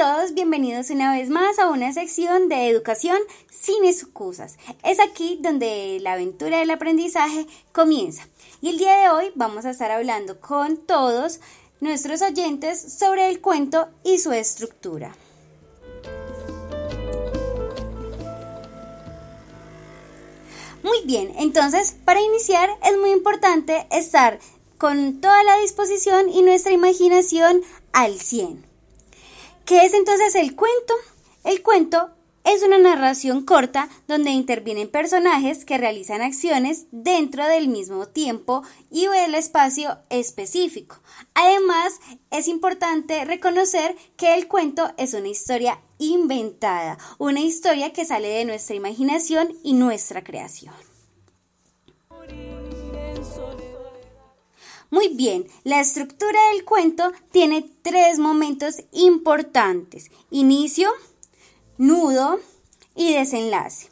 todos, bienvenidos una vez más a una sección de educación sin excusas. Es aquí donde la aventura del aprendizaje comienza. Y el día de hoy vamos a estar hablando con todos nuestros oyentes sobre el cuento y su estructura. Muy bien, entonces para iniciar es muy importante estar con toda la disposición y nuestra imaginación al 100. ¿Qué es entonces el cuento? El cuento es una narración corta donde intervienen personajes que realizan acciones dentro del mismo tiempo y el espacio específico. Además, es importante reconocer que el cuento es una historia inventada, una historia que sale de nuestra imaginación y nuestra creación. Muy bien, la estructura del cuento tiene 3 momentos importantes: inicio, nudo y desenlace.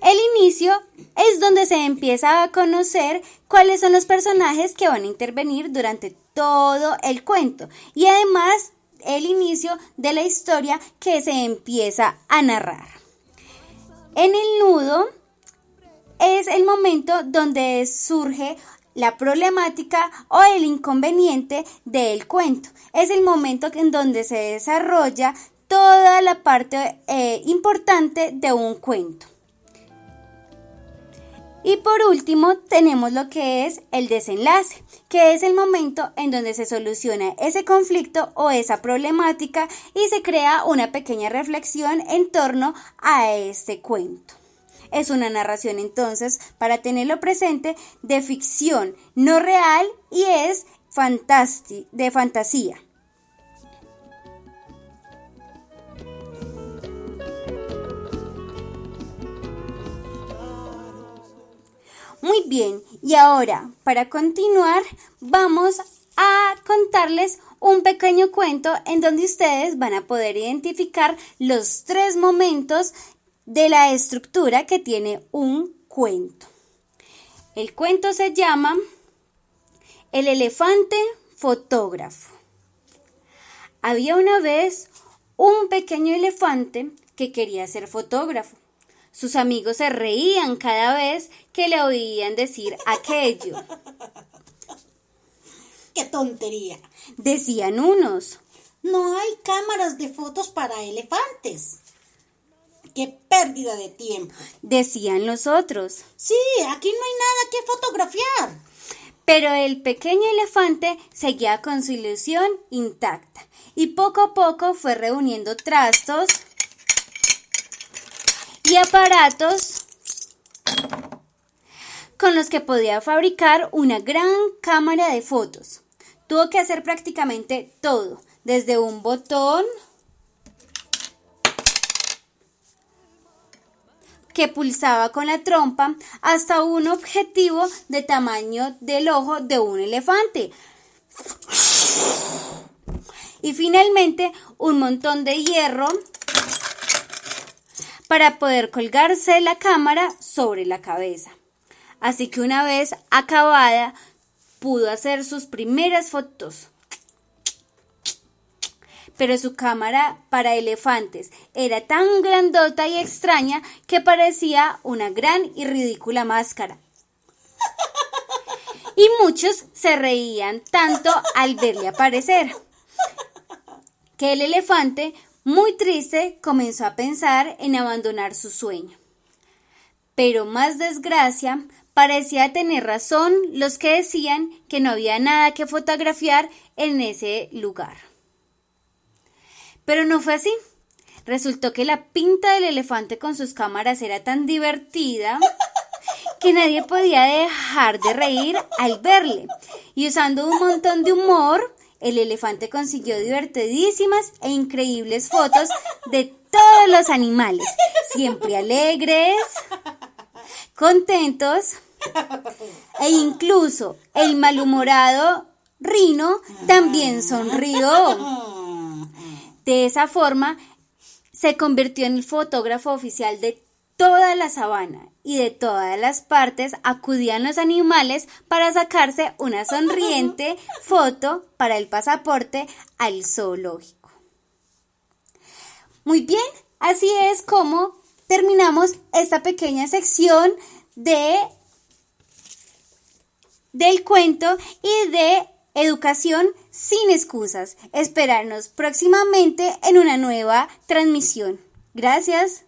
El inicio es donde se empieza a conocer cuáles son los personajes que van a intervenir durante todo el cuento y además el inicio de la historia que se empieza a narrar. En el nudo es el momento donde surge la problemática o el inconveniente del cuento. Es el momento en donde se desarrolla toda la parte importante de un cuento. Y por último tenemos lo que es el desenlace, que es el momento en donde se soluciona ese conflicto o esa problemática y se crea una pequeña reflexión en torno a este cuento. Es una narración entonces, para tenerlo presente, de ficción no real y es de fantasía. Muy bien, y ahora, para continuar, vamos a contarles un pequeño cuento en donde ustedes van a poder identificar los 3 momentos de la estructura que tiene un cuento. El cuento se llama El elefante fotógrafo. Había una vez un pequeño elefante que quería ser fotógrafo. Sus amigos se reían cada vez que le oían decir aquello. ¡Qué tontería!, decían unos. No hay cámaras de fotos para elefantes. ¡Qué pérdida de tiempo!, decían los otros. Sí, aquí no hay nada que fotografiar. Pero el pequeño elefante seguía con su ilusión intacta y poco a poco fue reuniendo trastos y aparatos con los que podía fabricar una gran cámara de fotos. Tuvo que hacer prácticamente todo, desde un botón que pulsaba con la trompa hasta un objetivo de tamaño del ojo de un elefante. Y finalmente un montón de hierro para poder colgarse la cámara sobre la cabeza. Así que una vez acabada, pudo hacer sus primeras fotos. Pero su cámara para elefantes era tan grandota y extraña que parecía una gran y ridícula máscara. Y muchos se reían tanto al verle aparecer, que el elefante, muy triste, comenzó a pensar en abandonar su sueño. Pero más desgracia, parecía tener razón los que decían que no había nada que fotografiar en ese lugar. Pero no fue así. Resultó que la pinta del elefante con sus cámaras era tan divertida que nadie podía dejar de reír al verle. Y usando un montón de humor, el elefante consiguió divertidísimas e increíbles fotos de todos los animales, siempre alegres, contentos, e incluso el malhumorado Rino también sonrió. De esa forma, se convirtió en el fotógrafo oficial de toda la sabana y de todas las partes acudían los animales para sacarse una sonriente foto para el pasaporte al zoológico. Muy bien, así es como terminamos esta pequeña sección del cuento y de educación sin excusas. Esperarnos próximamente en una nueva transmisión. Gracias.